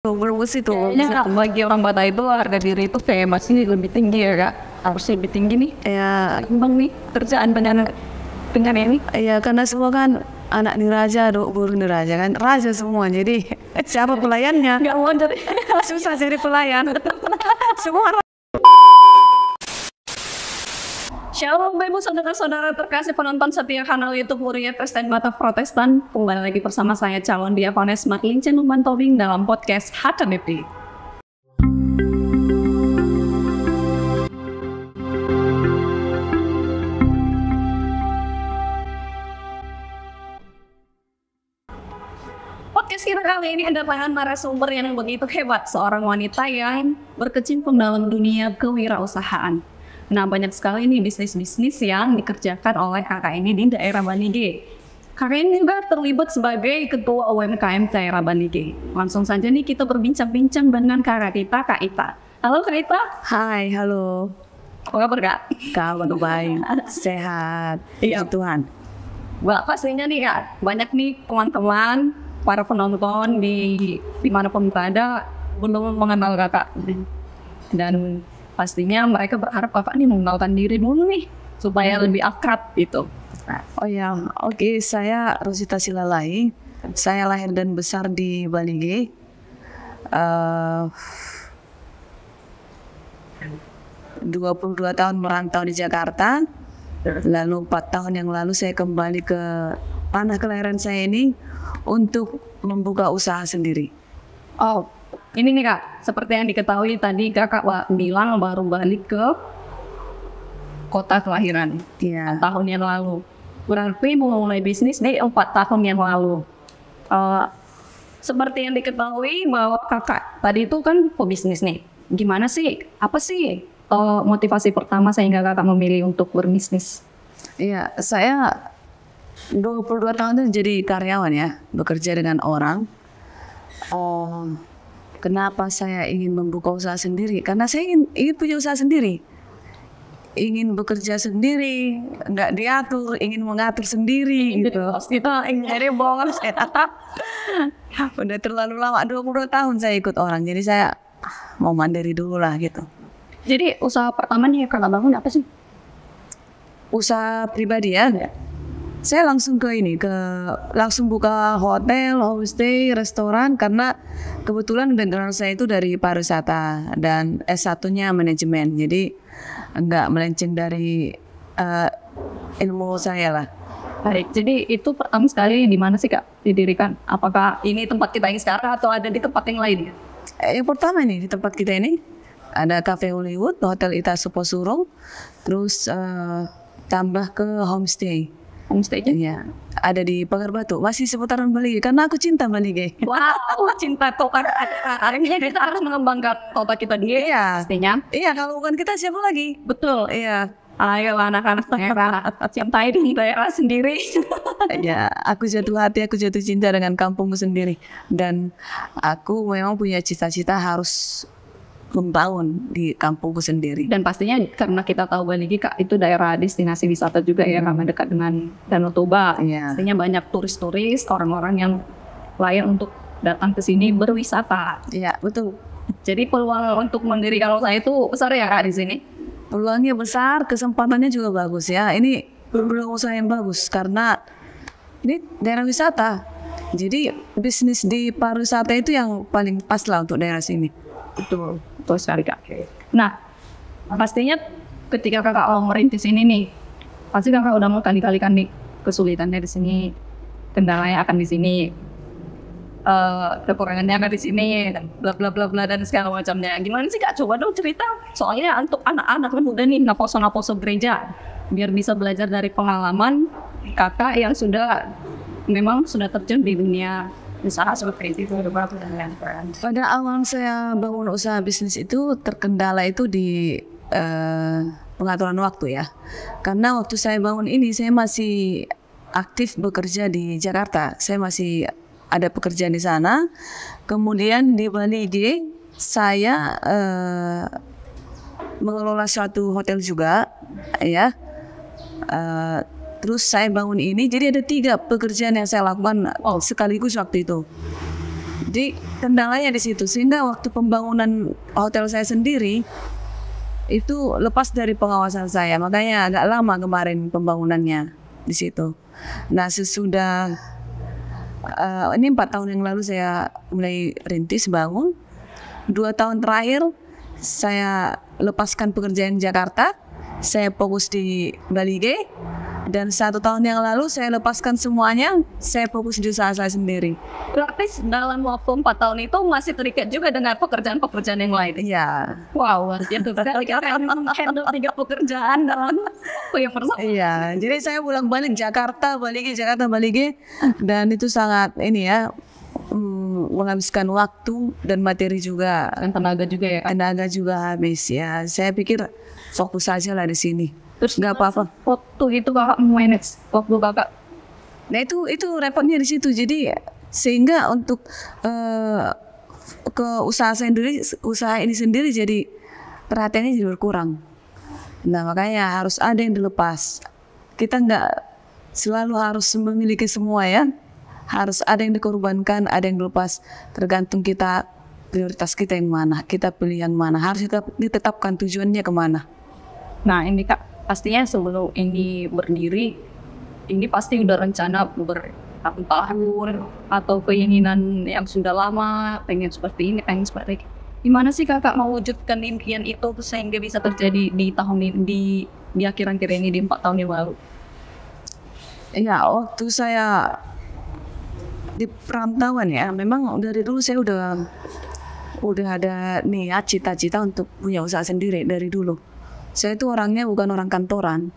Berbus itu. Kayaknya bagi orang Batak itu harga diri itu kayak masih lebih tinggi ya kak. Harusnya lebih tinggi nih. Ya, Bang nih kerjaan banyak dengan ini. ya karena semua kan anak niraja, buruh niraja kan raja semua. Jadi siapa pelayannya? Gak mau jadi. Susah jadi pelayan. Semua Shalom Bapak saudara-saudara terkasih penonton setia kanal YouTube Muria Kristen Batak Protestan. Kembali lagi bersama saya calon diakones Marlin Cenuman Tobing dalam podcast HTMP. Podcast kita kali ini kedatangan narasumber yang begitu hebat, seorang wanita yang berkecimpung dalam dunia kewirausahaan. Nah, banyak sekali nih bisnis-bisnis yang dikerjakan oleh kakak ini di daerah Banige. Kakak ini juga terlibat sebagai ketua UMKM daerah Banige. Langsung saja nih kita berbincang-bincang dengan kakak kita, Kak Ita. Halo Kak Ita. Hai, halo. Apa kabar Kak? Kabar baik, sehat. Iya. Puji Tuhan. Wah, pastinya nih Kak, banyak nih teman-teman, para penonton dimanapun berada belum mengenal kakak. Dan pastinya mereka berharap kakak nih mengenalkan diri dulu nih supaya lebih akrab gitu. Oh ya, oke. Saya Rosita Silalai. Saya lahir dan besar di Banige. 22 tahun merantau di Jakarta. Lalu 4 tahun yang lalu saya kembali ke tanah kelahiran saya ini untuk membuka usaha sendiri. Oh, ini nih Kak, seperti yang diketahui tadi kakak bilang baru balik ke kota kelahiran Iya. tahun yang lalu. Berarti mulai bisnis di 4 tahun yang lalu. Seperti yang diketahui bahwa kakak tadi itu kan pebisnis nih. Gimana sih? Apa sih motivasi pertama sehingga kakak memilih untuk berbisnis? Iya, saya 22 tahun itu jadi karyawan ya, bekerja dengan orang. Kenapa saya ingin membuka usaha sendiri? Karena saya ingin punya usaha sendiri. Ingin bekerja sendiri, nggak diatur, ingin mengatur sendiri gitu. Kita ingin bohong. Udah terlalu lama, 22 tahun saya ikut orang. Jadi saya mau mandiri dulu lah gitu. Jadi usaha pertama nih kakak bangun apa sih? Usaha pribadi ya. Saya langsung langsung buka hotel, homestay, restoran karena kebetulan background saya itu dari pariwisata dan S1-nya manajemen. Jadi enggak melenceng dari ilmu saya lah. Baik, jadi itu pertama sekali di mana sih Kak didirikan? Apakah ini tempat kita yang sekarang atau ada di tempat yang lain? Yang pertama nih di tempat kita ini ada Cafe Hollywood, Hotel Ita Suposurong, terus tambah ke homestay. Homestay-nya? Iya, ada di Pagar Batu, masih seputaran Banige karena aku cinta Banige. Wow, cinta kota. Akhirnya kita harus mengembangkan kota kita dia. Iya. Pastinya. Iya, kalau bukan kita siapa lagi? Betul. Iya. Ayo anak-anak daerah, cintai di daerah sendiri. Ya, aku jatuh hati, aku jatuh cinta dengan kampungku sendiri. Dan aku memang punya cita-cita harus membangun di kampungku sendiri. Dan pastinya karena kita tahu Banigi Kak itu daerah destinasi wisata juga ya, karena dekat dengan Danau Toba. Iya. Pastinya banyak turis-turis, orang-orang yang layak untuk datang ke sini berwisata. Iya, betul. Jadi peluang untuk mendirikan usaha itu besar ya Kak di sini. Peluangnya besar, kesempatannya juga bagus ya. Ini peluang usaha yang bagus karena ini daerah wisata. Jadi bisnis di pariwisata itu yang paling pas lah untuk daerah sini. Betul, betul sekali Kak. Nah, pastinya ketika kakak merintis ini nih, pasti kakak udah mau kali-kali kan nih kesulitannya di sini, kendalanya akan di sini, kekurangannya akan di sini, dan bla bla bla bla dan segala macamnya. Gimana sih Kak? Coba dong cerita. Soalnya untuk anak-anak kan muda nih naposo gereja, biar bisa belajar dari pengalaman kakak yang memang sudah terjun di dunia usaha seperti itu. Pada awal saya bangun usaha bisnis itu terkendala itu di pengaturan waktu ya. Karena waktu saya bangun ini saya masih aktif bekerja di Jakarta. Saya masih ada pekerjaan di sana. Kemudian di Banige saya mengelola suatu hotel juga ya. Terus saya bangun ini, jadi ada 3 pekerjaan yang saya lakukan sekaligus waktu itu. Jadi kendalanya di situ, sehingga waktu pembangunan hotel saya sendiri itu lepas dari pengawasan saya, makanya agak lama kemarin pembangunannya di situ. Nah sesudah ini 4 tahun yang lalu saya mulai rintis bangun. 2 tahun terakhir saya lepaskan pekerjaan Jakarta, saya fokus di Balige. Dan 1 tahun yang lalu saya lepaskan semuanya, saya fokus di usaha saya sendiri. Berarti dalam waktu 4 tahun itu masih terikat juga dengan pekerjaan-pekerjaan yang lain? Iya. Wow, itu sekali handle 3 pekerjaan dalam waktu yang bersama. Iya, jadi saya pulang-balik Jakarta, Balige, dan itu sangat ini ya, menghabiskan waktu dan materi juga. Dan tenaga juga ya? Tenaga juga habis ya. Saya pikir fokus saja lah di sini. Terus nggak apa-apa. Waktu itu kakak manage waktu kakak. Nah itu repotnya di situ. Jadi sehingga untuk ke usaha ini sendiri jadi perhatiannya jadi berkurang. Nah makanya harus ada yang dilepas. Kita nggak selalu harus memiliki semua ya. Harus ada yang dikorbankan, ada yang dilepas. Tergantung kita prioritas kita yang mana, kita pilih yang mana. Harus ditetapkan tujuannya kemana. Nah ini kak, pastinya sebelum ini berdiri, ini pasti udah rencana bertahun-tahun atau keinginan yang sudah lama, pengen seperti ini, pengen seperti ini. Gimana sih kakak mewujudkan impian itu sehingga bisa terjadi di tahun ini, di akhir-akhir ini, di 4 tahun yang lalu? Ya, waktu saya di perantauan ya, memang dari dulu saya udah ada niat, cita-cita untuk punya usaha sendiri dari dulu. Saya itu orangnya bukan orang kantoran,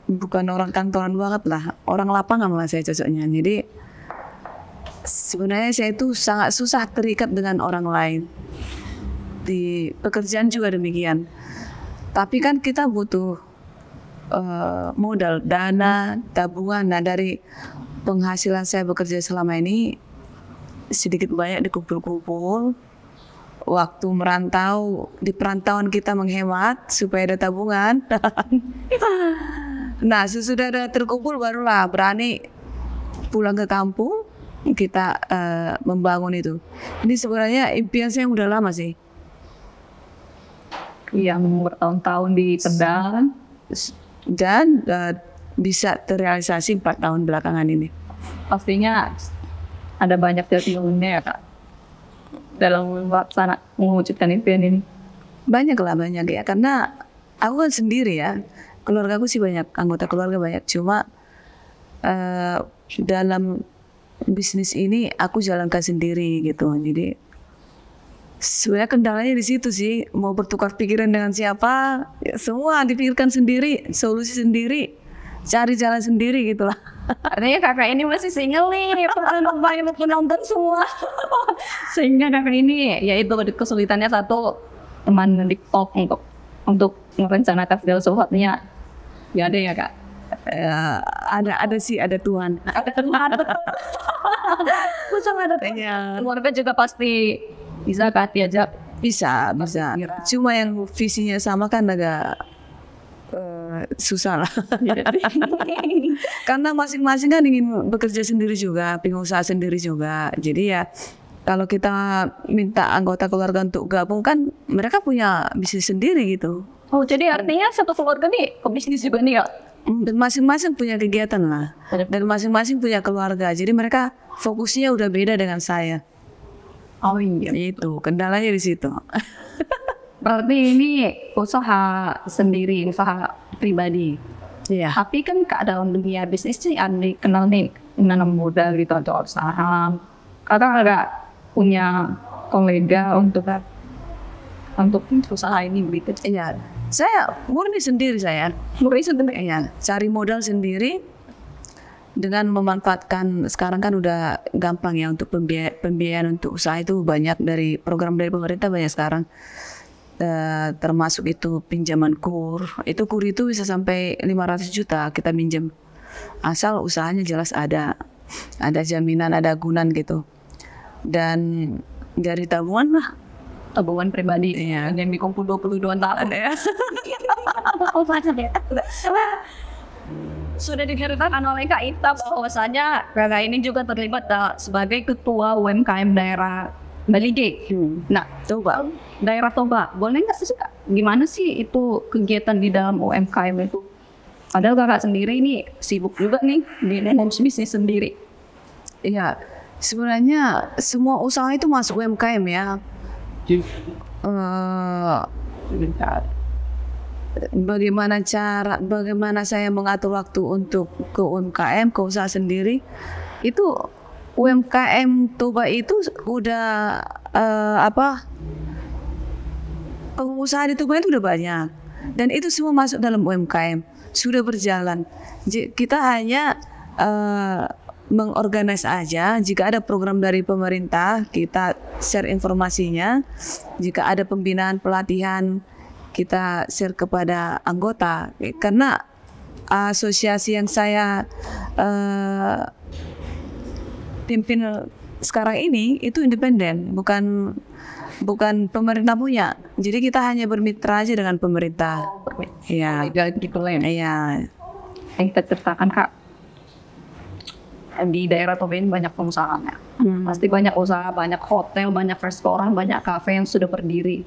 bukan orang kantoran banget lah, orang lapangan lah saya cocoknya. Jadi sebenarnya saya itu sangat susah terikat dengan orang lain. Di pekerjaan juga demikian. Tapi kan kita butuh modal, dana, tabungan. Nah dari penghasilan saya bekerja selama ini sedikit banyak dikumpul-kumpul. Waktu merantau, di perantauan kita menghemat supaya ada tabungan. Nah sesudah ada terkumpul barulah berani pulang ke kampung, kita membangun itu. Ini sebenarnya impian saya udah lama sih. Yang bertahun-tahun di Tegal. Dan bisa terrealisasi 4 tahun belakangan ini. Pastinya ada banyak ilmunya ya kak dalam mewujudkan impian ini. Banyak ya, karena aku kan sendiri ya, keluarga aku sih banyak, anggota keluarga banyak, cuma dalam bisnis ini aku jalankan sendiri gitu. Jadi sebenarnya kendalanya di situ sih, mau bertukar pikiran dengan siapa, ya semua dipikirkan sendiri, solusi sendiri, cari jalan sendiri gitulah. Artinya kakak ini masih single nih, penonton semua. Sehingga kakak ini, yaitu kesulitannya satu, teman TikTok untuk merencanakan segala sesuatunya. Ya ada ya kak? Ada sih, ada Tuhan. Ada Tuhan. Betul ada Tuhan. Keluarga juga pasti bisa kan diajak. Bisa. Cuma yang visinya sama kan agak susah lah. Karena masing-masing kan ingin bekerja sendiri juga, pengusaha sendiri juga. Jadi ya kalau kita minta anggota keluarga untuk gabung kan mereka punya bisnis sendiri gitu. Oh jadi artinya satu keluarga nih pebisnis juga nih ya? Dan masing-masing punya kegiatan lah. Dan masing-masing punya keluarga. Jadi mereka fokusnya udah beda dengan saya. Oh iya. Itu kendalanya di situ. Berarti ini usaha sendiri, usaha pribadi. Iya. Tapi kan keadaan dunia bisnis sih dikenal nih menanam modal gitu atau usaha. Kakak agak punya kolega untuk usaha ini begitu. Iya. Saya murni sendiri saya. Murni sendiri. Iya. Cari modal sendiri dengan memanfaatkan, sekarang kan udah gampang ya untuk pembiayaan untuk usaha itu banyak, dari program dari pemerintah banyak sekarang. Termasuk itu pinjaman KUR. Itu KUR itu bisa sampai 500 juta kita minjem. Asal usahanya jelas ada jaminan, ada agunan gitu. Dan dari tabungan lah. Tabungan pribadi. Iya. Yang dikumpul 22 tahun ya. sudah diceritakan oleh Kak Ita bahwasanya Kakak ini juga terlibat sebagai ketua UMKM daerah Bali G. Nah, Coba. daerah Toba, boleh nggak sih Kak? Gimana sih itu kegiatan di dalam UMKM itu? Padahal Kakak sendiri ini sibuk juga nih di dalam bisnis sendiri. Iya, sebenarnya semua usaha itu masuk UMKM ya. Eh, bagaimana saya mengatur waktu untuk ke UMKM, ke usaha sendiri, itu UMKM Toba itu udah pengusaha di Toba itu udah banyak, dan itu semua masuk dalam UMKM, sudah berjalan. Kita hanya mengorganize aja. Jika ada program dari pemerintah, kita share informasinya. Jika ada pembinaan pelatihan, kita share kepada anggota. Karena asosiasi yang saya pimpin sekarang ini itu independen, bukan pemerintah punya. Jadi kita hanya bermitra aja dengan pemerintah. Iya. Gitu lah ya. Iya. Yang kita ceritakan Kak, di daerah Toba ini banyak pengusaha. Pasti banyak usaha, banyak hotel, banyak restoran, banyak kafe yang sudah berdiri.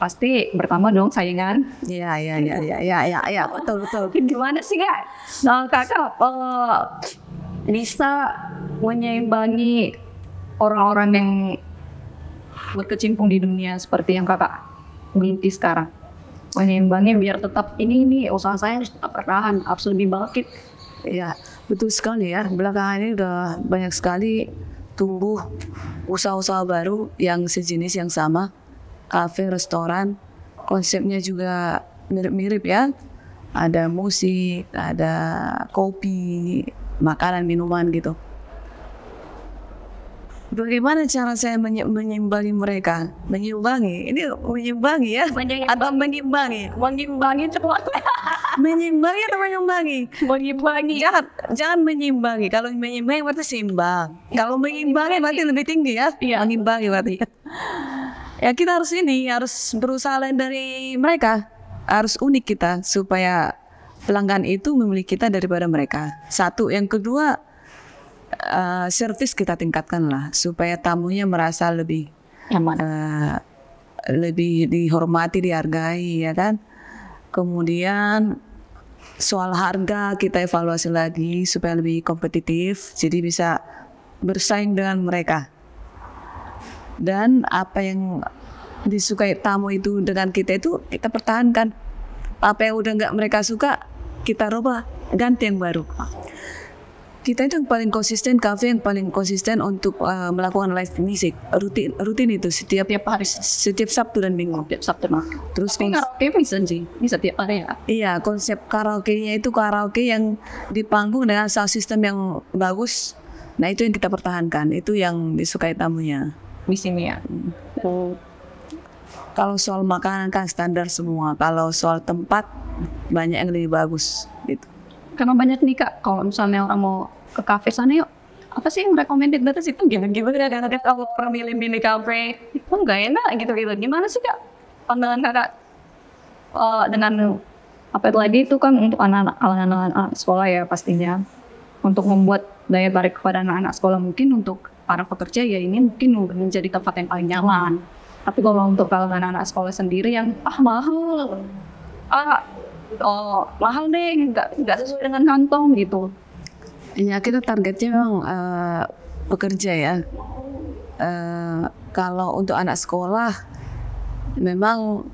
Pasti bertambah dong saingan. Iya, betul. Gimana sih Kak? Nah, Kakak bisa menyeimbangi orang-orang yang berkecimpung di dunia seperti yang Kakak geluti sekarang. Menyeimbangi biar tetap ini usaha saya harus tetap bertahan, harus lebih bangkit. Iya, betul sekali ya. Belakangan ini udah banyak sekali tumbuh usaha-usaha baru yang sejenis yang sama. Kafe, restoran, konsepnya juga mirip-mirip ya. Ada musik, ada kopi, makanan, minuman gitu. Bagaimana cara saya menyimbangi mereka? Menyimbangi, ini menyimbangi ya? Atau mengimbangi? Mengimbangi coba. Menyimbangi atau menyimbangi? Mengimbangi. Jangan menyimbangi. Kalau menyimbangi berarti seimbang. Kalau mengimbangi berarti lebih tinggi ya? Iya. Mengimbangi berarti. Ya kita harus berusaha lain dari mereka. Harus unik kita supaya pelanggan itu memilih kita daripada mereka. Satu, yang kedua, servis kita tingkatkan lah supaya tamunya merasa lebih nyaman, lebih dihormati, dihargai ya kan. Kemudian soal harga kita evaluasi lagi supaya lebih kompetitif, jadi bisa bersaing dengan mereka. Dan apa yang disukai tamu itu dengan kita itu kita pertahankan. Apa yang udah nggak mereka suka kita rubah, ganti yang baru. Kita itu yang paling konsisten, kafe yang paling konsisten untuk melakukan live music rutin itu setiap hari, setiap Sabtu dan Minggu. Setiap Sabtu Minggu. Terus karaoke bisa tiap hari ya? Iya, konsep karaoke-nya itu karaoke yang di panggung dengan sound system yang bagus. Nah itu yang kita pertahankan, itu yang disukai tamunya. Di sini ya. Kalau soal makanan kan standar semua. Kalau soal tempat banyak yang lebih bagus gitu. Karena banyak nih Kak, kalau misalnya orang mau ke kafe sana yuk, apa sih yang recommended dari situ? Gimana ada kalau orang milih-milih kafe itu nggak enak gitu. Gimana sih Kak pandangan Kakak dengan apa itu lagi itu kan untuk anak-anak sekolah ya pastinya, untuk membuat daya tarik kepada anak-anak sekolah, mungkin untuk para pekerja ya ini mungkin menjadi tempat yang paling nyaman. Tapi kalau untuk anak-anak sekolah sendiri yang mahal, mahal deh, nggak sesuai dengan kantong gitu. Ya kita targetnya memang pekerja ya. Kalau untuk anak sekolah memang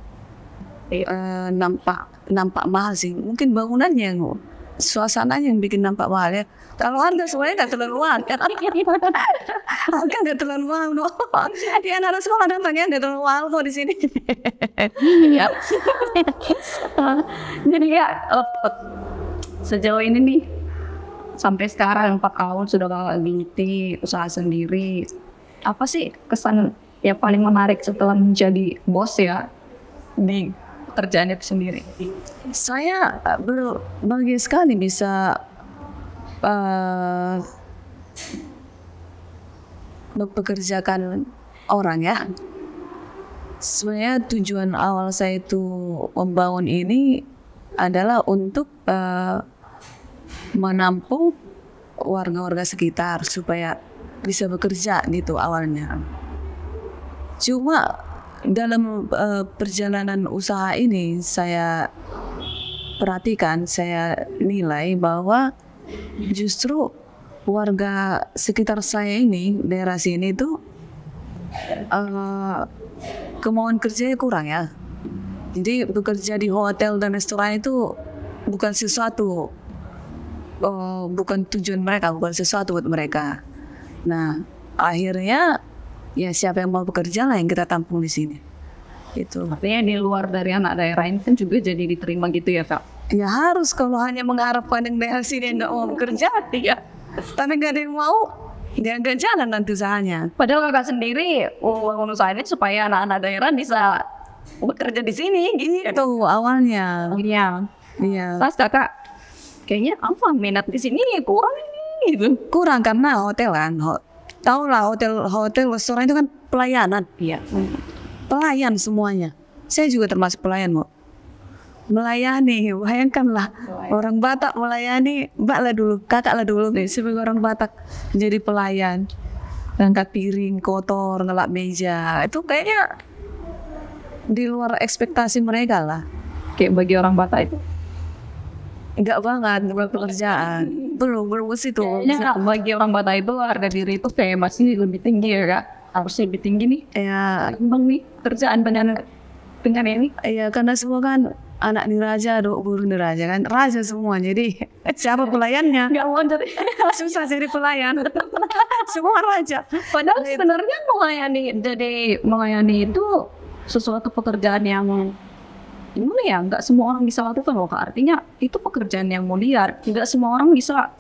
nampak mahal sih. Mungkin bangunannya, suasananya yang bikin nampak mahal ya. Kalau harga semuanya nggak terlalu mahal, harga nggak terlalu mahal. No. Di anak sekolah datangnya nggak terlalu mahal kok di sini. Ya. Jadi ya sejauh ini nih sampai sekarang 4 tahun sudah Kakak geluti usaha sendiri. Apa sih kesan yang paling menarik setelah menjadi bos ya di pekerjaan itu sendiri? Saya berbahagia sekali bisa mempekerjakan orang ya. Sebenarnya tujuan awal saya itu membangun ini adalah untuk menampung warga-warga sekitar supaya bisa bekerja gitu awalnya. Cuma dalam perjalanan usaha ini saya perhatikan, saya nilai bahwa justru warga sekitar saya ini, daerah sini itu kemauan kerjanya kurang ya. Jadi bekerja di hotel dan restoran itu bukan sesuatu, bukan tujuan mereka, bukan sesuatu buat mereka. Nah, akhirnya ya siapa yang mau bekerja lah yang kita tampung di sini. Itu. Artinya di luar dari anak daerah ini kan juga jadi diterima gitu ya, Kak? Ya harus, kalau hanya mengharapkan yang daerah sini yang nggak mau bekerja, ya. Tapi nggak ada yang mau, dia nggak jalan nanti usahanya. Padahal Kakak sendiri bangun usaha ini supaya anak-anak daerah bisa bekerja di sini gitu. Itu awalnya. Iya. Iya. Pas Kakak kayaknya apa minat di sini kurang ini gitu. Kurang karena hotel kan. Tahu lah hotel restoran itu kan pelayanan. Iya. Pelayan semuanya. Saya juga termasuk pelayan, Bu. Melayani, bayangkanlah orang Batak melayani, mbak lah dulu, kakak lah dulu nih sebagai orang Batak menjadi pelayan, ngangkat piring kotor, ngelap meja, itu kayaknya di luar ekspektasi mereka lah. Kayak bagi orang Batak itu Enggak banget, buat pekerjaan, belum ke situ. kayaknya bagi orang Batak itu harga diri itu kayak masih lebih tinggi ya, Kak. Harusnya lebih tinggi nih. Ya, Bang nih kerjaan dengan ini. ya karena semua kan anak diraja, guru diraja kan, raja semua. Jadi siapa pelayannya? Nggak mau jadi. Susah jadi pelayan. Semua raja. Padahal sebenarnya melayani itu sesuatu pekerjaan yang gimana ya? Nggak semua orang bisa lakukan loh, Kak. Artinya itu pekerjaan yang mulia. Nggak semua orang bisa.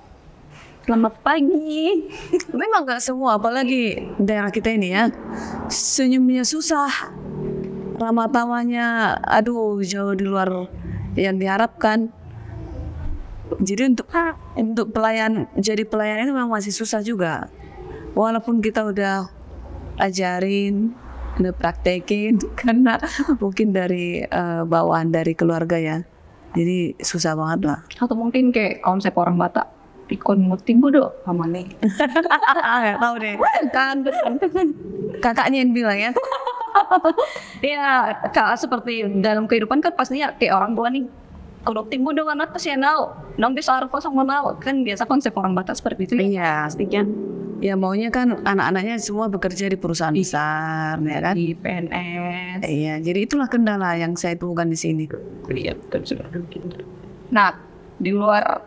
Selamat pagi. Memang nggak semua, apalagi daerah kita ini ya, senyumnya susah, ramah tamahnya, aduh jauh di luar yang diharapkan. Jadi untuk jadi pelayan itu memang masih susah juga. Walaupun kita udah ajarin, udah praktekin, karena mungkin dari bawaan dari keluarga ya. Jadi susah banget lah. Atau mungkin kayak konsep orang Batak. Ikon timbu do sama nih. Nggak tahu deh. Kan kakaknya yang bilang ya. Ya, Kak, seperti dalam kehidupan kan pastinya kayak orang tua nih. Kalau timbu do anak kasih nau, nong bisa arpa sama nau. Kan biasa konsep orang Batak seperti itu. Iya. Pastinya. Ya maunya kan anak-anaknya semua bekerja di perusahaan besar, ya kan? Di PNS. Iya, jadi itulah kendala yang saya temukan di sini. Iya, nah, di luar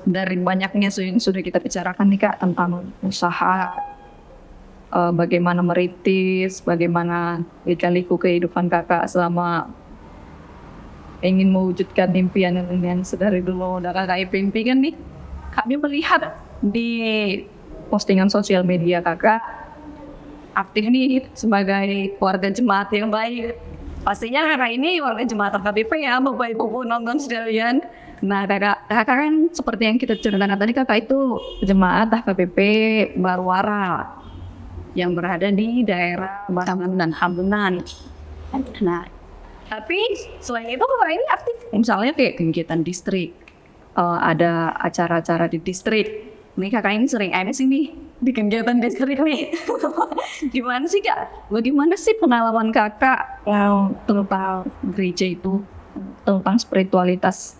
dari banyaknya yang sudah kita bicarakan nih, Kak, tentang usaha, bagaimana merintis, bagaimana lika-liku kehidupan Kakak selama ingin mewujudkan impian yang sedari dulu udah Kakak impikan nih. Kami melihat di postingan sosial media Kakak aktif nih sebagai warga jemaat yang baik. Pastinya Kakak ini warga jemaat AKBP ya, Bapak Ibu nonton sekalian. Nah, kakak kan seperti yang kita ceritakan tadi, Kakak itu jemaat AKBP Barwara yang berada di daerah Hambunan. Nah, tapi selain itu Kakak ini aktif, misalnya kayak kegiatan distrik, ada acara-acara di distrik. Nih Kakak ini sering MC nih di kegiatan distrik nih. Gimana sih, Kak? Bagaimana sih pengalaman Kakak yang tentang gereja itu, tentang spiritualitas?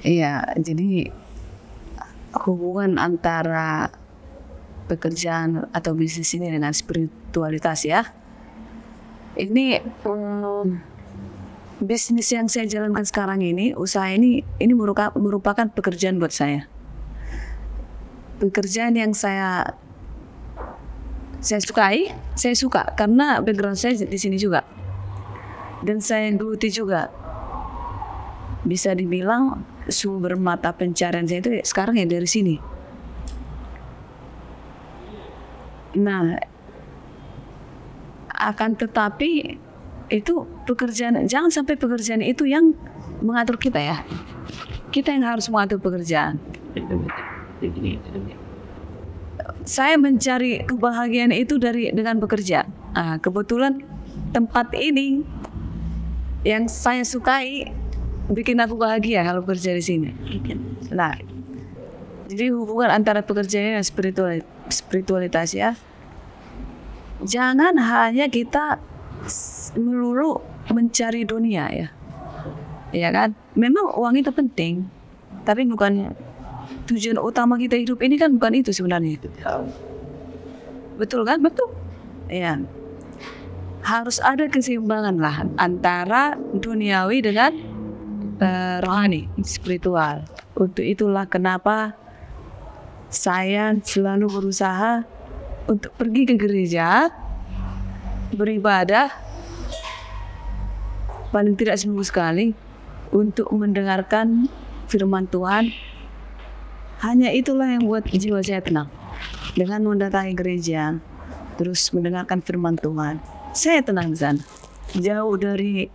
Iya, jadi hubungan antara pekerjaan atau bisnis ini dengan spiritualitas ya. Ini bisnis yang saya jalankan sekarang ini, usaha ini merupakan pekerjaan buat saya. Pekerjaan yang saya sukai, saya suka karena background saya di sini juga. Dan saya geluti juga. Bisa dibilang sumber mata pencarian saya itu sekarang ya dari sini. Nah, akan tetapi itu pekerjaan, jangan sampai pekerjaan itu yang mengatur kita ya. Kita yang harus mengatur pekerjaan. Saya mencari kebahagiaan itu dengan bekerja. Kebetulan tempat ini yang saya sukai bikin aku bahagia kalau kerja di sini. Nah, jadi hubungan antara pekerjaan dan spiritualitas ya. Jangan hanya kita melulu mencari dunia ya. Ya kan? Memang uang itu penting, tapi bukan tujuan utama kita hidup ini kan, bukan itu sebenarnya. Betul kan? Betul. Ya. Harus ada keseimbangan lah antara duniawi dengan rohani, spiritual. Untuk itulah kenapa saya selalu berusaha untuk pergi ke gereja, beribadah, paling tidak seminggu sekali, untuk mendengarkan firman Tuhan. Hanya itulah yang buat jiwa saya tenang. Dengan mendatangi gereja, terus mendengarkan firman Tuhan, saya tenang di sana. Jauh dari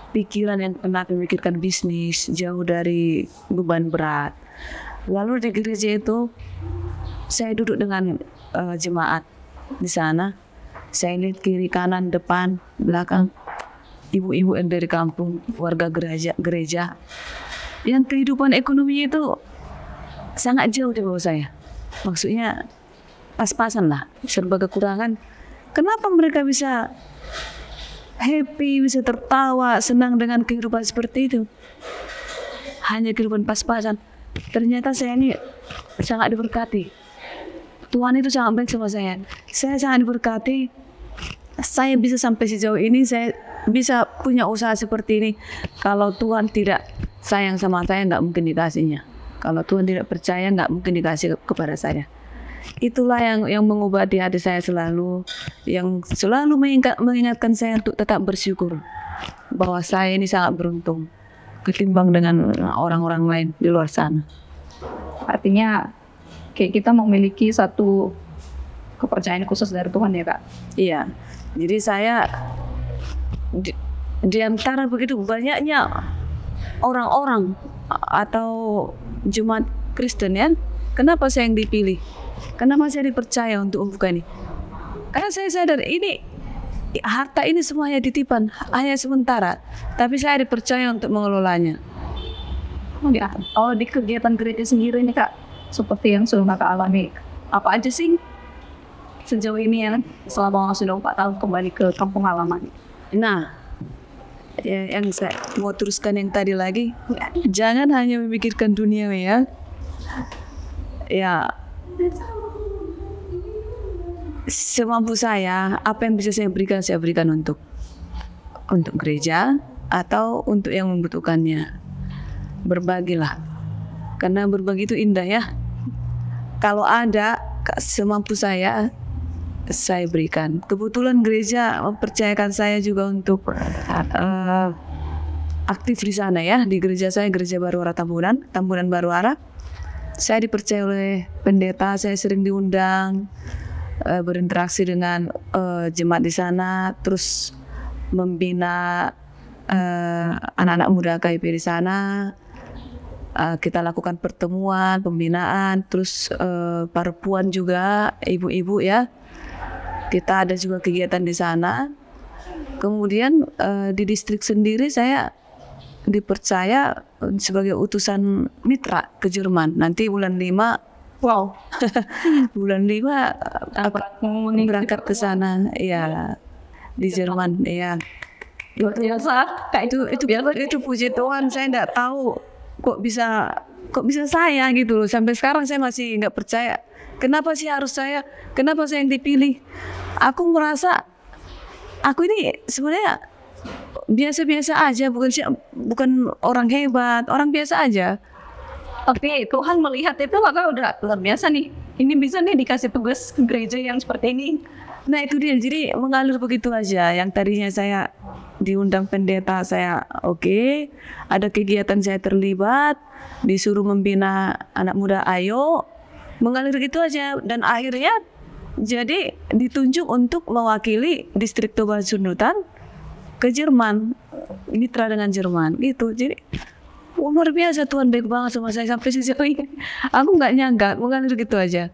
pikiran yang pernah memikirkan bisnis, jauh dari beban berat. Lalu di gereja itu, saya duduk dengan jemaat di sana. Saya lihat kiri, kanan, depan, belakang, ibu-ibu yang dari kampung, warga gereja. Yang kehidupan ekonomi itu sangat jauh di bawah saya. Maksudnya pas-pasan lah, serba kekurangan. Kenapa mereka bisa happy, bisa tertawa, senang dengan kehidupan seperti itu? Hanya kehidupan pas-pasan. Ternyata saya ini sangat diberkati. Tuhan itu sangat baik sama saya. Saya sangat diberkati. Saya bisa sampai sejauh ini, saya bisa punya usaha seperti ini. Kalau Tuhan tidak sayang sama saya, nggak mungkin dikasihnya. Kalau Tuhan tidak percaya, nggak mungkin dikasih kepada saya. Itulah yang mengobati hati saya selalu, yang selalu mengingatkan saya untuk tetap bersyukur bahwa saya ini sangat beruntung ketimbang dengan orang-orang lain di luar sana. Artinya kayak kita memiliki satu kepercayaan khusus dari Tuhan ya Kak? Iya, jadi saya di antara begitu banyaknya orang-orang atau jemaat Kristen ya, kenapa saya yang dipilih? Kenapa saya dipercaya untuk membuka ini? Karena saya sadar ini harta ini semuanya titipan, hanya sementara. Tapi saya dipercaya untuk mengelolanya. Ya, kalau di kegiatan gereja sendiri ini Kak, seperti yang sudah Kakak alami, apa aja sih sejauh ini ya, selama sudah 4 tahun kembali ke kampung halaman? Nah, yang saya mau teruskan yang tadi lagi, jangan hanya memikirkan dunia ya. Ya, semampu saya, apa yang bisa saya berikan untuk gereja atau untuk yang membutuhkannya. Berbagilah, karena berbagi itu indah ya. Kalau ada semampu saya berikan. Kebetulan gereja mempercayakan saya juga untuk aktif di sana ya, di gereja saya, Gereja Baruara Tambunan Baruara. Saya dipercaya oleh pendeta, saya sering diundang berinteraksi dengan jemaat di sana, terus membina anak-anak muda KIP di sana. Kita lakukan pertemuan, pembinaan, terus perempuan juga, ibu-ibu ya. Kita ada juga kegiatan di sana. Kemudian di distrik sendiri saya dipercaya sebagai utusan mitra ke Jerman. Nanti bulan 5, wow, bulan 5 berangkat ke sana, ya, di Jerman, ya. Luar biasa, Kak, itu puji Tuhan. Saya nggak tahu kok bisa saya gitu loh. Sampai sekarang saya masih nggak percaya. Kenapa sih harus saya? Kenapa saya yang dipilih? Aku merasa aku ini sebenarnya biasa-biasa aja, bukan orang hebat, orang biasa aja. Tapi Tuhan melihat itu, maka udah luar biasa nih. Ini bisa nih dikasih tugas ke gereja yang seperti ini. Nah itu dia, jadi mengalir begitu aja. Yang tadinya saya diundang pendeta, saya oke, ada kegiatan saya terlibat, disuruh membina anak muda, ayo, mengalir gitu aja. Dan akhirnya jadi ditunjuk untuk mewakili distrik Toba Sundutan ke Jerman, mitra dengan Jerman gitu. Jadi luar biasa, Tuhan baik banget sama saya sampai sejauh ini. Aku nggak nyangka mengalir gitu aja.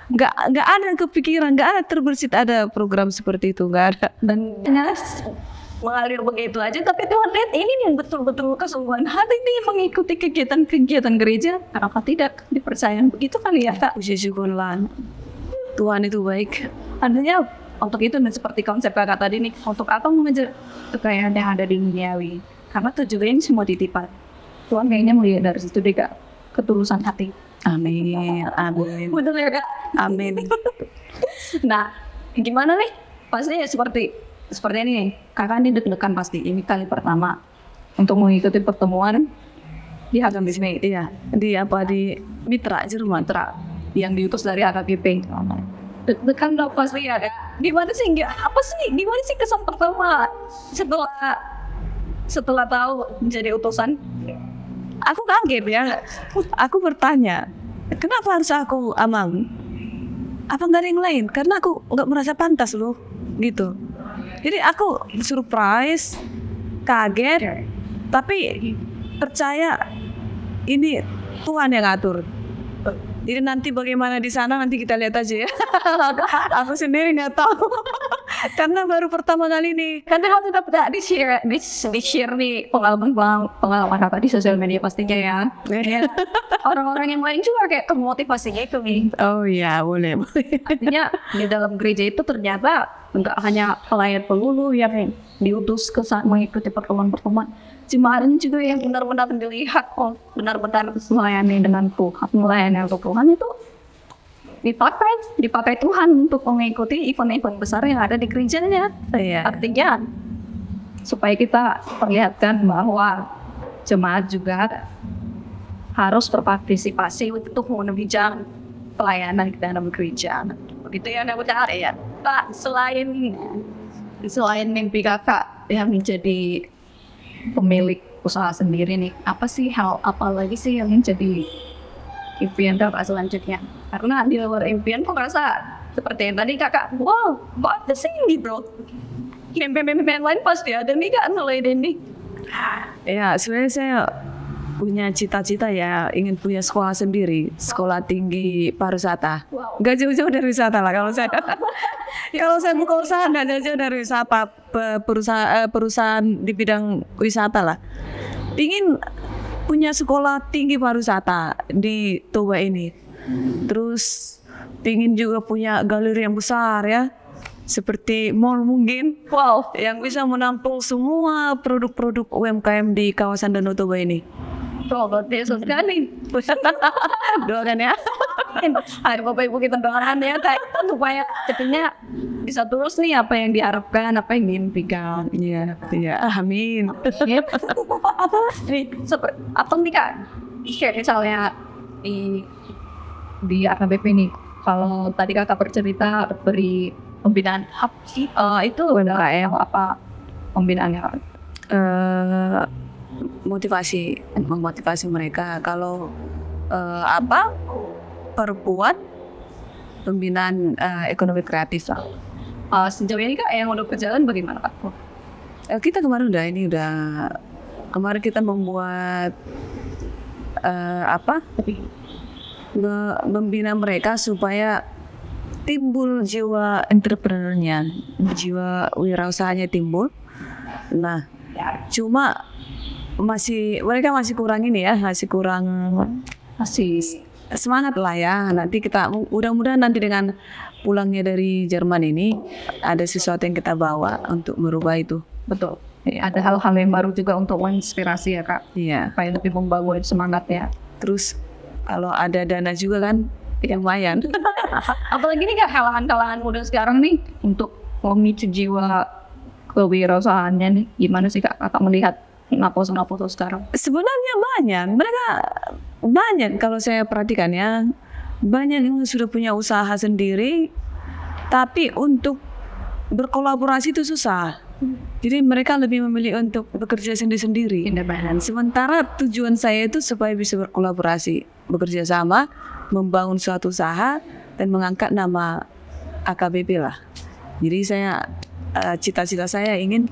Nggak ada kepikiran, nggak ada terbersit ada program seperti itu, nggak ada. Dan mengalir begitu aja, tapi Tuhan lihat ini yang betul-betul kesungguhan hati nih mengikuti kegiatan-kegiatan gereja. Kenapa tidak dipercaya begitu kan ya Kak? Puji syukurlah, Tuhan itu baik. Artinya untuk itu, dan seperti konsep Kakak tadi nih, untuk apa mengejar kekayaan yang ada di duniawi? Karena tujuannya semua titipan. Tuhan kayaknya melihat dari situ deh Kak, ketulusan hati. Amin, amin, Betul ya Kak? amin. Nah, gimana nih? Pasti seperti ini nih, Kakak ini deg-degan pasti. Ini kali pertama untuk mengikuti pertemuan di HKBP. Iya, di Mitra Jerman. Mitra yang diutus dari HKBP. Deg-degan dong pasti ya. Gimana sih gimana sih kesan pertama setelah tahu menjadi utusan? Aku kaget ya. Aku bertanya, kenapa harus aku, Amang? Apa nggak ada yang lain? Karena aku nggak merasa pantas loh, gitu. Jadi aku surprise, kaget, tapi percaya ini Tuhan yang ngatur. Jadi nanti bagaimana di sana nanti kita lihat aja ya. Aku sendiri nggak tahu karena baru pertama kali nih. Karena kalau tetap tidak di-share nih pengalaman Kakak di sosial media pastinya ya. Orang-orang yang lain juga kayak kemotivasinya itu nih. Oh iya, boleh. Artinya di dalam gereja itu ternyata enggak hanya pelayan pelulu yang diutus ke saat mengikuti pertemuan-pertemuan, jemaat juga yang benar-benar dilihat benar-benar melayani dengan Tuhan, melayani untuk Tuhan itu dipakai Tuhan untuk mengikuti event-event besar yang ada di gerejanya. Iya. Artinya supaya kita perlihatkan bahwa jemaat juga harus berpartisipasi untuk menunjang pelayanan di dalam gereja. Begitu ya, Nak ya. Pak, selain mimpi Kakak yang menjadi pemilik usaha sendiri nih, apa sih hal apa lagi sih yang menjadi impian Kakak selanjutnya? Karena di luar impian kok ngerasa seperti yang tadi Kakak, wow, kok ada sini bro? Mimpi-mimpi yang lain pasti ada nih Kak, mulai ini. Ya, sebenarnya saya punya cita-cita ya, ingin punya sekolah sendiri, sekolah tinggi pariwisata. Wow. Gak jauh-jauh dari wisata lah kalau saya. Kalau saya buka usaha gak jauh dari wisata, perusahaan di bidang wisata lah. Ingin punya sekolah tinggi pariwisata di Toba ini. Terus ingin juga punya galeri yang besar ya, seperti mall mungkin. Wow. Yang bisa menampung semua produk-produk UMKM di kawasan Danau Toba ini. Robot Yesus kan nih. Doakan ya. Hari Bapak Ibu kita doakan ya Kak, supaya ceritanya bisa terus nih apa yang diharapkan, apa yang diimpikan. Iya, iya. Amin. Atau nih Kak, share misalnya di AKBP nih, kalau tadi Kakak bercerita beri pembinaan apa sih? Itu UMKM apa pembinaannya Kak? Memotivasi mereka kalau perbuat pembinaan ekonomi kreatif lah. Sejauh ini Kak yang udah berjalan bagaimana Kak? Kita kemarin kemarin kita membuat membina mereka supaya timbul jiwa entrepreneurnya, jiwa wirausahanya timbul. Nah, cuma mereka masih kurang semangat lah ya. Nanti kita mudah-mudahan nanti dengan pulangnya dari Jerman ini ada sesuatu yang kita bawa untuk merubah itu. Betul. Ada hal-hal yang baru juga untuk menginspirasi ya Kak. Iya. Supaya lebih membangun semangatnya. Terus kalau ada dana juga kan lumayan. Apalagi nih Kak, kalangan muda sekarang nih untuk memicu jiwa kewirausahaannya nih. Gimana sih Kak Kakak melihat napo-napo sekarang? Sebenarnya mereka banyak kalau saya perhatikan ya, banyak yang sudah punya usaha sendiri, tapi untuk berkolaborasi itu susah. Jadi mereka lebih memilih untuk bekerja sendiri-sendiri. Sementara tujuan saya itu supaya bisa berkolaborasi, bekerja sama, membangun suatu usaha dan mengangkat nama AKBP lah. Jadi cita-cita saya ingin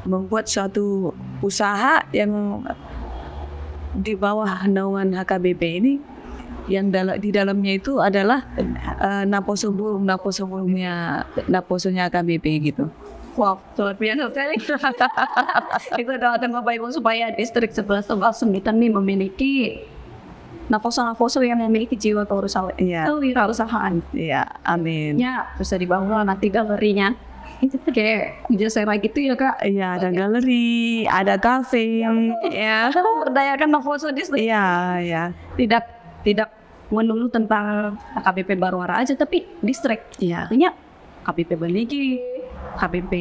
membuat suatu usaha yang di bawah naungan HKBP ini, yang di dalamnya itu adalah naposonya HKBP gitu. Wow, luar biasa sekali. Itu adalah tema Bible supaya distrik 11 Sembilan ini memiliki naposo-naposo yang memiliki jiwa kewirausahaan. Iya, amin. Ya, bisa dibangun nanti galerinya. Itu kayak Jasera gitu ya kak. Iya, ada galeri, ada kafe, ya. Kita memberdayakan naposo distrik. Iya, iya. Tidak melulu tentang KBP Barwara aja, tapi distrik. Iya. Artinya KBP Banigi, KBP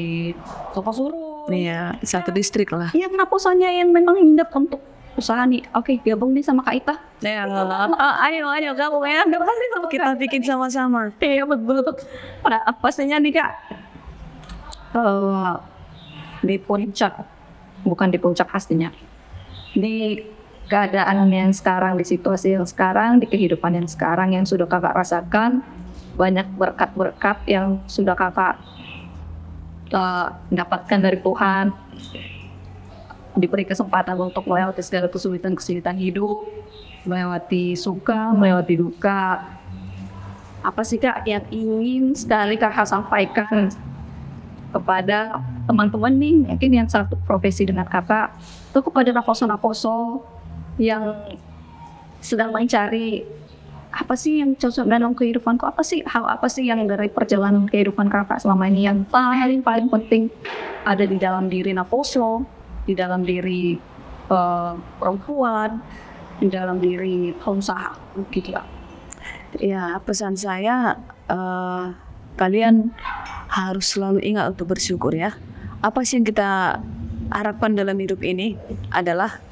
Tokosuru. Iya, satu distrik lah. Yang naposonya yang memang hinggap untuk usaha nih. Oke, gabung nih sama Kak Ita. Ya, ayo gabung ya. Gabung nih sama Kita bikin sama-sama. Iya betul. Pada pastinya nih kak, di puncak, bukan di puncak pastinya, di keadaan yang sekarang, di situasi yang sekarang, di kehidupan yang sekarang yang sudah kakak rasakan, banyak berkat-berkat yang sudah kakak dapatkan dari Tuhan, diberi kesempatan untuk melewati segala kesulitan-kesulitan hidup, melewati suka, melewati duka. Apa sih kak yang ingin sekali kakak sampaikan kepada teman-teman nih, mungkin yang satu profesi dengan kakak, itu kepada naposo-naposo yang sedang mencari apa sih yang cocok dalam kehidupanku, hal apa sih yang dari perjalanan kehidupan kakak selama ini yang paling penting ada di dalam diri naposo, di dalam diri perempuan, di dalam diri pengusaha gitu ya. Ya, pesan saya kalian harus selalu ingat untuk bersyukur ya. Apa sih yang kita harapkan dalam hidup ini adalah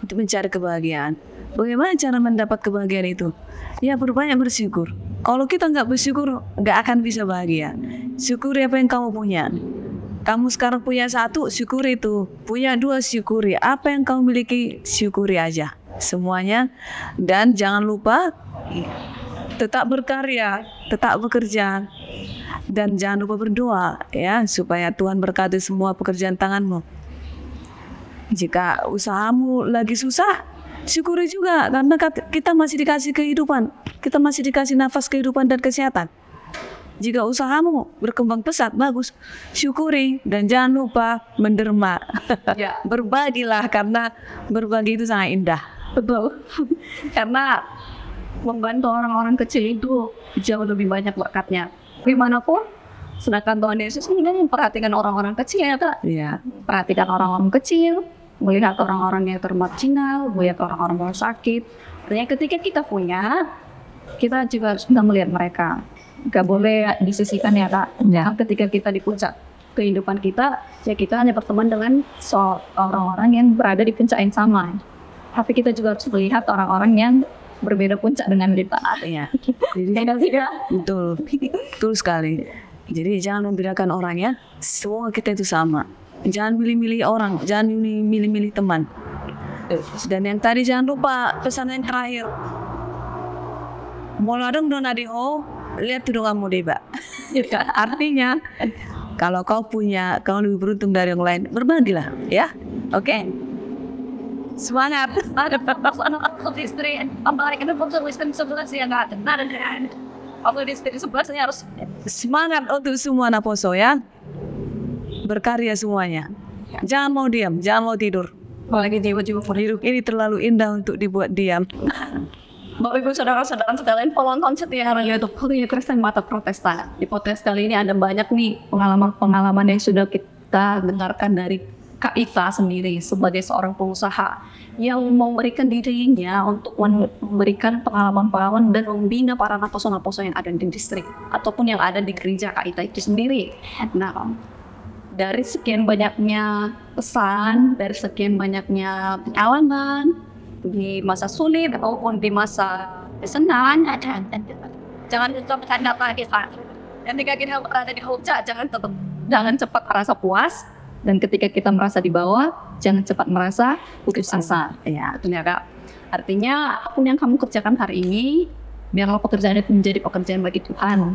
untuk mencari kebahagiaan. Bagaimana cara mendapat kebahagiaan itu? Ya, berbanyak bersyukur. Kalau kita nggak bersyukur, nggak akan bisa bahagia. Syukuri apa yang kamu punya. Kamu sekarang punya satu, syukuri itu. Punya dua, syukuri. Apa yang kamu miliki, syukuri aja. Semuanya. Dan jangan lupa tetap berkarya, tetap bekerja, dan jangan lupa berdoa ya, supaya Tuhan berkati semua pekerjaan tanganmu. Jika usahamu lagi susah, syukuri juga, karena kita masih dikasih kehidupan, kita masih dikasih nafas kehidupan dan kesehatan. Jika usahamu berkembang pesat, bagus, syukuri, dan jangan lupa menderma. Ya. Berbagilah, karena berbagi itu sangat indah. Betul. Karena membantu orang-orang kecil itu jauh lebih banyak berkatnya. Gimana pun, sedangkan Tuhan Yesus ini memperhatikan orang-orang kecil ya kak. Iya. Perhatikan orang-orang kecil, melihat orang-orang yang termarginal, melihat orang-orang yang sakit. Artinya ketika kita punya, kita juga harus bisa melihat mereka. Gak boleh disisihkan ya kak. Ya. Ketika kita di puncak kehidupan kita, ya kita hanya berteman dengan orang-orang yang berada di puncak yang sama. Tapi kita juga harus melihat orang-orang yang berbeda puncak dengan kita. Iya. Jadi, betul sekali. Jadi jangan membedakan orang ya. Semua kita itu sama. Jangan milih-milih orang, jangan milih-milih teman. Dan yang tadi jangan lupa pesan yang terakhir. Moladong dona diho, lihat tudung kamu deba. Artinya kalau kau lebih beruntung dari yang lain, berbagilah, ya. Oke. Semangat. Waktu istri, apalagi kan waktu istri 11 ya nggak ada. Waktu istri 11 harus semangat untuk semua naposo ya. Berkarya semuanya. Jangan mau diam, jangan mau tidur. apalagi jiwa-jiwa Hidup ini terlalu indah untuk dibuat diam. Bapak Ibu saudara-saudara sekalian, penonton setia YouTube Kuliah Kristen Mata Protestan. Di podcast kali ini ada banyak nih pengalaman-pengalaman yang sudah kita dengarkan dari Kak Ita sendiri sebagai seorang pengusaha yang memberikan dirinya untuk memberikan pengalaman-pengalaman dan membina para naposo-naposo yang ada di distrik ataupun yang ada di gereja Kak Ita itu sendiri. Nah, dari sekian banyaknya pesan, dari sekian banyaknya pengalaman di masa sulit ataupun di masa senang, jangan lupa bertanda lagi Kak. Ketika kita berada di puncak, jangan cepat merasa puas. Dan ketika kita merasa di bawah, jangan cepat merasa putus asa. Ya, itu ya Kak. Artinya, apapun yang kamu kerjakan hari ini, biarlah pekerjaan itu menjadi pekerjaan bagi Tuhan.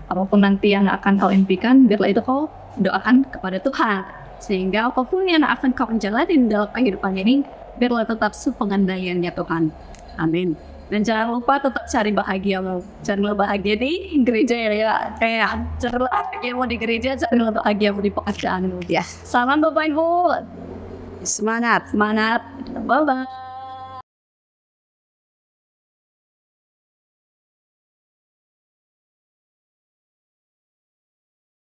Apapun nanti yang akan kau impikan, biarlah itu kau doakan kepada Tuhan. Sehingga apapun yang akan kau jalani dalam kehidupan ini, biarlah tetap sepengandaiannya Tuhan. Amin. Dan jangan lupa tetap cari bahagiamu. Carilah bahagia di gereja ya. Kayak carilah bahagiamu di gereja, carilah bahagiamu di pekerjaanmu. Ya, Salam Bapak Ibu. semangat. Semangat. Bye-bye.